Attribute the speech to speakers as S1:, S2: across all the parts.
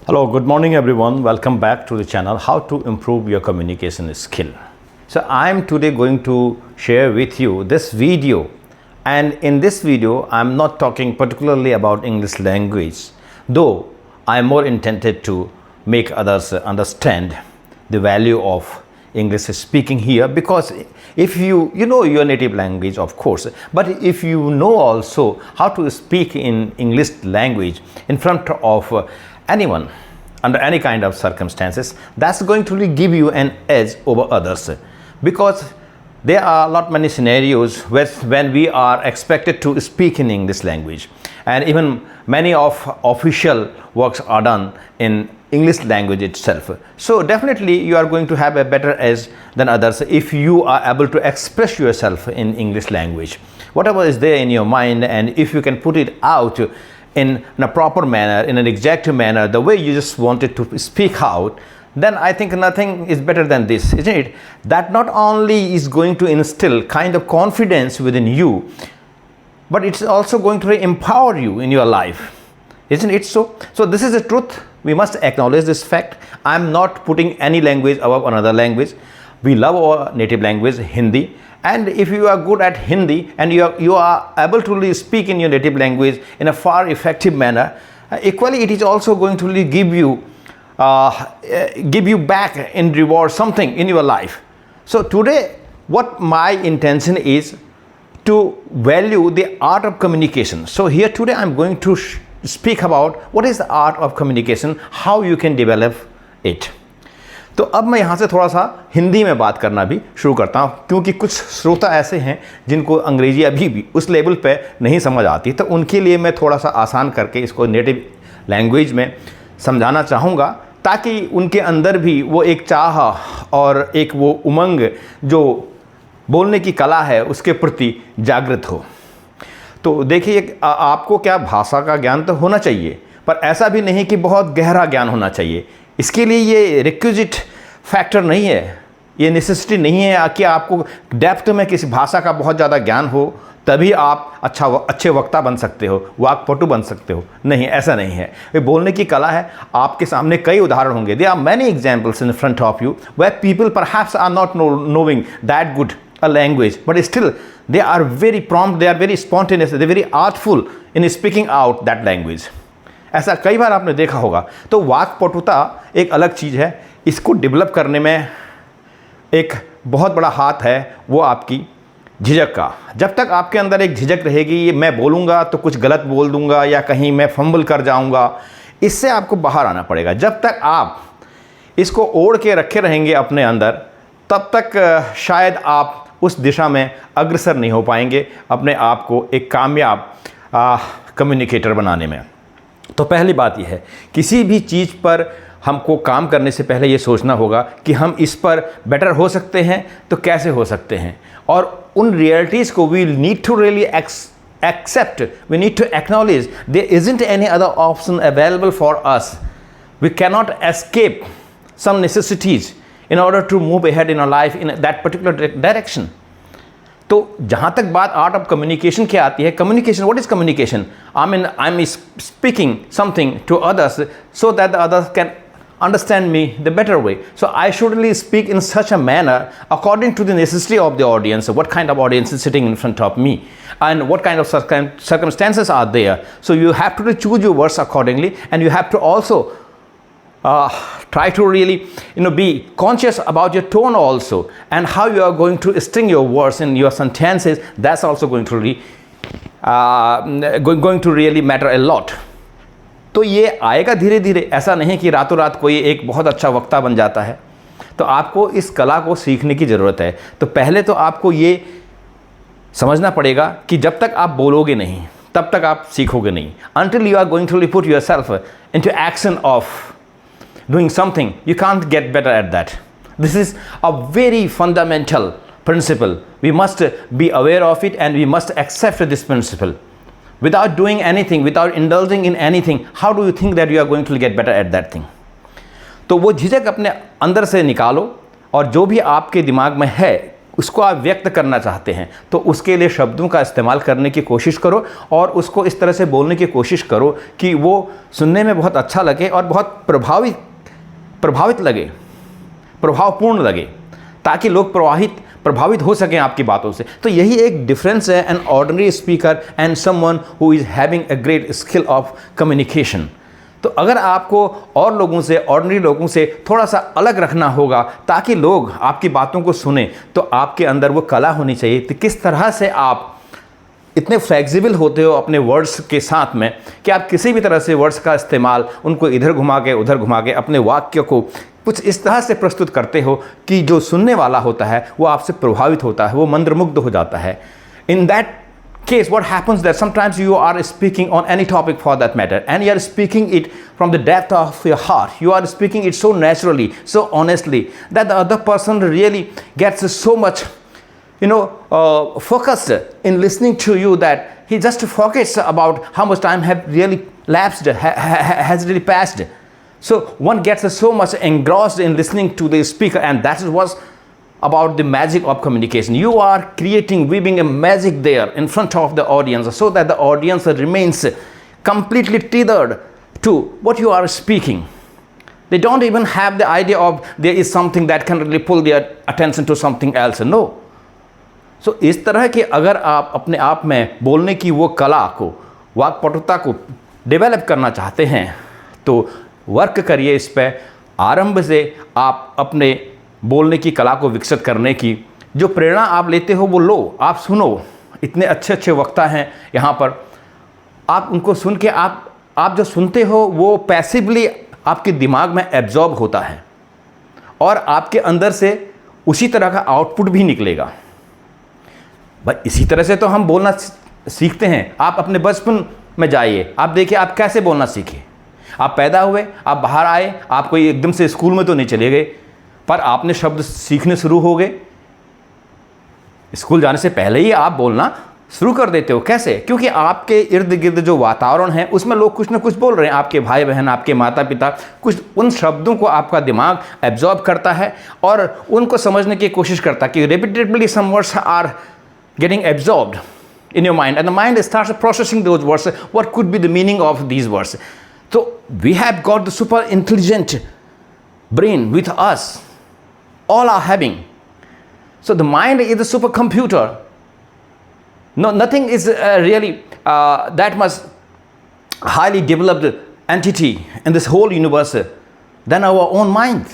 S1: Hello, good morning everyone. Welcome back to the channel How to Improve Your Communication Skill. So I'm today going to share with you this video, and in this video I'm not talking particularly about English language, though I'm more intended to make others understand the value of English speaking here, because if you know your native language, of course, but if you know also how to speak in English language in front of anyone under any kind of circumstances, that's going to really give you an edge over others, because there are not many scenarios when we are expected to speak in English language, and even many of official works are done in English language itself. So definitely you are going to have a better edge than others if you are able to express yourself in English language, whatever is there in your mind, and if you can put it out in a proper manner, in an exact manner, the way you just wanted to speak out, then I think nothing is better than this, isn't it? That not only is going to instill kind of confidence within you, but it's also going to empower you in your life, isn't it so? So this is the truth. We must acknowledge this fact. I'm not putting any language above another language. We love our native language, Hindi. And if you are good at Hindi and you are able to really speak in your native language in a far effective manner, equally it is also going to really give you back in reward something in your life. So today what my intention is to value the art of communication. So here today I'm going to speak about what is the art of communication, how you can develop it. तो अब मैं यहाँ से थोड़ा सा हिंदी में बात करना भी शुरू करता हूँ, क्योंकि कुछ श्रोता ऐसे हैं जिनको अंग्रेजी अभी भी उस लेवल पे नहीं समझ आती, तो उनके लिए मैं थोड़ा सा आसान करके इसको नेटिव लैंग्वेज में समझाना चाहूँगा, ताकि उनके अंदर भी वो एक चाह और एक वो उमंग जो बोलने की कला है उसके प्रति जागृत हो। तो देखिए, आपको क्या भाषा का ज्ञान तो होना चाहिए, पर ऐसा भी नहीं कि बहुत गहरा ज्ञान होना चाहिए। इसके लिए ये रिक्विजिट फैक्टर नहीं है, ये नेसेसिटी नहीं है कि आपको डेप्थ में किसी भाषा का बहुत ज़्यादा ज्ञान हो तभी आप अच्छे वक्ता बन सकते हो, वाक्पटु बन सकते हो। नहीं, ऐसा नहीं है। ये बोलने की कला है। आपके सामने कई उदाहरण होंगे। There are many examples in front of you where people perhaps are not knowing that good a language, but still they are very prompt, they are very spontaneous, they are very artful in speaking out that language. ऐसा कई बार आपने देखा होगा। तो वाक्पटुता एक अलग चीज़ है, इसको डेवलप करने में एक बहुत बड़ा हाथ है वो आपकी झिझक का। जब तक आपके अंदर एक झिझक रहेगी, मैं बोलूँगा तो कुछ गलत बोल दूँगा या कहीं मैं फंबल कर जाऊँगा, इससे आपको बाहर आना पड़ेगा। जब तक आप इसको ओढ़ के रखे रहेंगे अपने अंदर, तब तक शायद आप उस दिशा में अग्रसर नहीं हो पाएंगे अपने आप को एक कामयाब कम्युनिकेटर बनाने में। तो पहली बात यह है, किसी भी चीज़ पर हमको काम करने से पहले ये सोचना होगा कि हम इस पर बेटर हो सकते हैं तो कैसे हो सकते हैं, और उन रियलिटीज़ को we need to really accept, we need to acknowledge there isn't any other option available for us. We cannot escape some necessities in order to move ahead in our life in that particular direction. तो जहाँ तक बात art of communication की आती है, communication, what is communication? I am speaking something to others so that the others can understand me the better way. So I should really speak in such a manner according to the necessity of the audience, what kind of audience is sitting in front of me and what kind of circumstances are there. So you have to choose your words accordingly, and you have to also try to really be conscious about your tone also, and how you are going to string your words in your sentences. That's also going to really matter a lot. तो ये आएगा धीरे धीरे, ऐसा नहीं कि रातों रात कोई एक बहुत अच्छा वक्ता बन जाता है। तो आपको इस कला को सीखने की ज़रूरत है। तो पहले तो आपको ये समझना पड़ेगा कि जब तक आप बोलोगे नहीं तब तक आप सीखोगे नहीं। Until you are going to put yourself into action of doing something, you can't get better at that. This is a very fundamental principle. We must be aware of it, and we must accept this principle. Without doing anything, without indulging in anything, how do you think that you are going to get better at that thing? तो वो झिझक अपने अंदर से निकालो, और जो भी आपके दिमाग में है उसको आप व्यक्त करना चाहते हैं तो उसके लिए शब्दों का इस्तेमाल करने की कोशिश करो और उसको इस तरह से बोलने की कोशिश करो कि वो सुनने में बहुत अच्छा लगे और बहुत प्रभावित लगे, प्रभावपूर्ण लगे, ताकि लोग प्रभावित हो सकें आपकी बातों से। तो यही एक डिफरेंस है an ordinary speaker and someone who is having a great skill of communication. तो अगर आपको और लोगों से, ऑर्डिनरी लोगों से थोड़ा सा अलग रखना होगा ताकि लोग आपकी बातों को सुने, तो आपके अंदर वो कला होनी चाहिए कि किस तरह से आप इतने फ्लेक्सिबल होते हो अपने वर्ड्स के साथ में कि आप किसी भी तरह से वर्ड्स का इस्तेमाल उनको इधर घुमा के उधर घुमा के अपने वाक्य को कुछ इस तरह से प्रस्तुत करते हो कि जो सुनने वाला होता है वो आपसे प्रभावित होता है, वो मंत्रमुग्ध हो जाता है। In that case, what happens that sometimes you are speaking on any topic for that matter, and you are speaking it from the depth of your heart. You are speaking it so naturally, so honestly, that the other person really gets so much, focused in listening to you that he just forgets about how much time have really lapsed, has really passed. So one gets so much engrossed in listening to the speaker, and that is what's about the magic of communication. You are weaving a magic there in front of the audience so that the audience remains completely tethered to what you are speaking. They don't even have the idea of there is something that can really pull their attention to something else. No. So इस तरह के अगर आप अपने आप में बोलने की वो कला को, वाक्पटुता को डेवलप करना चाहते हैं तो वर्क करिए इस पे। आरंभ से आप अपने बोलने की कला को विकसित करने की जो प्रेरणा आप लेते हो वो लो, आप सुनो। इतने अच्छे अच्छे वक्ता हैं यहाँ पर, आप उनको सुन के आप जो सुनते हो वो पैसिवली आपके दिमाग में एब्जॉर्ब होता है और आपके अंदर से उसी तरह का आउटपुट भी निकलेगा। भाई इसी तरह से तो हम बोलना सीखते हैं। आप अपने बचपन में जाइए, आप देखिए आप कैसे बोलना सीखे। आप पैदा हुए, आप बाहर आए, आप कोई एकदम से स्कूल में तो नहीं चले गए, पर आपने शब्द सीखने शुरू हो गए। स्कूल जाने से पहले ही आप बोलना शुरू कर देते हो। कैसे? क्योंकि आपके इर्द गिर्द जो वातावरण है उसमें लोग कुछ ना कुछ बोल रहे हैं, आपके भाई बहन, आपके माता पिता, कुछ उन शब्दों को आपका दिमाग एब्जॉर्ब करता है और उनको समझने की कोशिश करता है कि repeatedly some words are getting absorbed in your mind, and the mind starts processing those words. What could be the meaning of these words? So we have got the super intelligent brain with us, all are having. So the mind is a supercomputer. No, nothing is really that much highly developed entity in this whole universe than our own mind.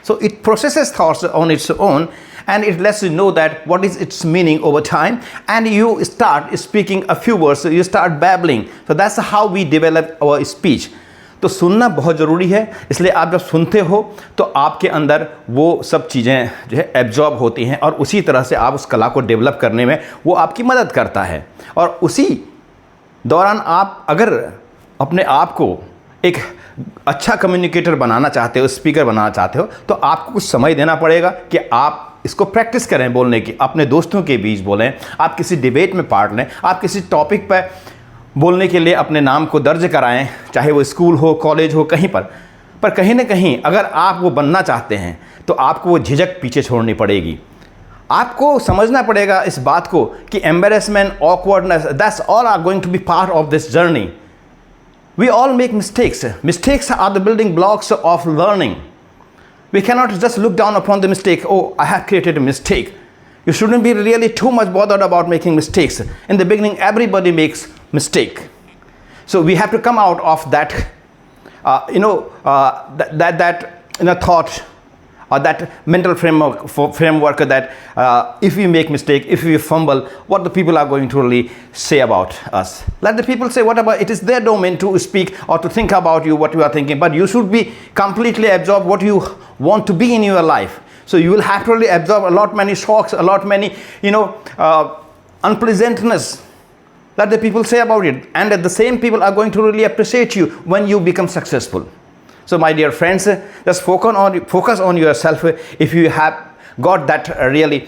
S1: So it processes thoughts on its own, and it lets you know that what is its meaning over time, and you start speaking a few words, you start babbling. So that's how we develop our speech. तो सुनना बहुत ज़रूरी है, इसलिए आप जब सुनते हो तो आपके अंदर वो सब चीज़ें जो है एब्जॉर्ब होती हैं और उसी तरह से आप उस कला को डेवलप करने में वो आपकी मदद करता है। और उसी दौरान आप अगर अपने आप को एक अच्छा कम्युनिकेटर बनाना चाहते हो, स्पीकर बनाना चाहते हो, तो आपको कुछ समय देना पड़ेगा कि आप इसको प्रैक्टिस करें बोलने की, अपने दोस्तों के बीच बोलें, आप किसी डिबेट में पार्ट लें, आप किसी टॉपिक पर बोलने के लिए अपने नाम को दर्ज कराएं, चाहे वो स्कूल हो, कॉलेज हो, कहीं पर कहीं ना कहीं अगर आप वो बनना चाहते हैं तो आपको वो झिझक पीछे छोड़नी पड़ेगी। आपको समझना पड़ेगा इस बात को कि embarrassment, awkwardness, that's all are going to be part of this journey. We all make mistakes. Mistakes are the building blocks of learning. We cannot just look down upon the mistake. Oh, I have created a mistake. You shouldn't be really too much bothered about making mistakes. In the beginning, everybody makes mistake. So we have to come out of that, thought or that mental framework that if we make mistake, if we fumble, what the people are going to really say about us. Let the people say whatever, it is their domain to speak or to think about you, what you are thinking, but you should be completely absorb what you want to be in your life. So you will have to really absorb a lot many shocks, a lot many, unpleasantness that the people say about it, and that the same people are going to really appreciate you when you become successful. So my dear friends, just focus on yourself. If you have got that really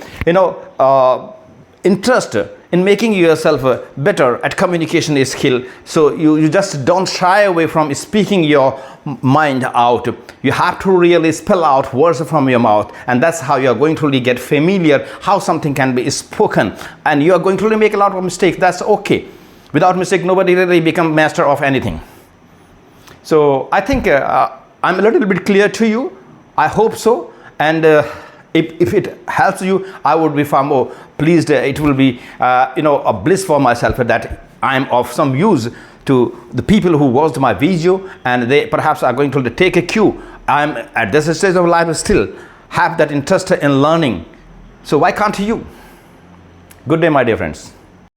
S1: interest in making yourself better at communication skill. So you just don't shy away from speaking your mind out. You have to really spell out words from your mouth, and that's how you are going to really get familiar how something can be spoken, and you are going to really make a lot of mistakes. That's okay. Without mistake, nobody really become master of anything. So I think I'm a little bit clear to you. I hope so. And if it helps you, I would be far more pleased. It will be a bliss for myself that I'm of some use to the people who watched my video, and they perhaps are going to take a cue. I'm at this stage of life still have that interest in learning. So why can't you? Good day, my dear friends.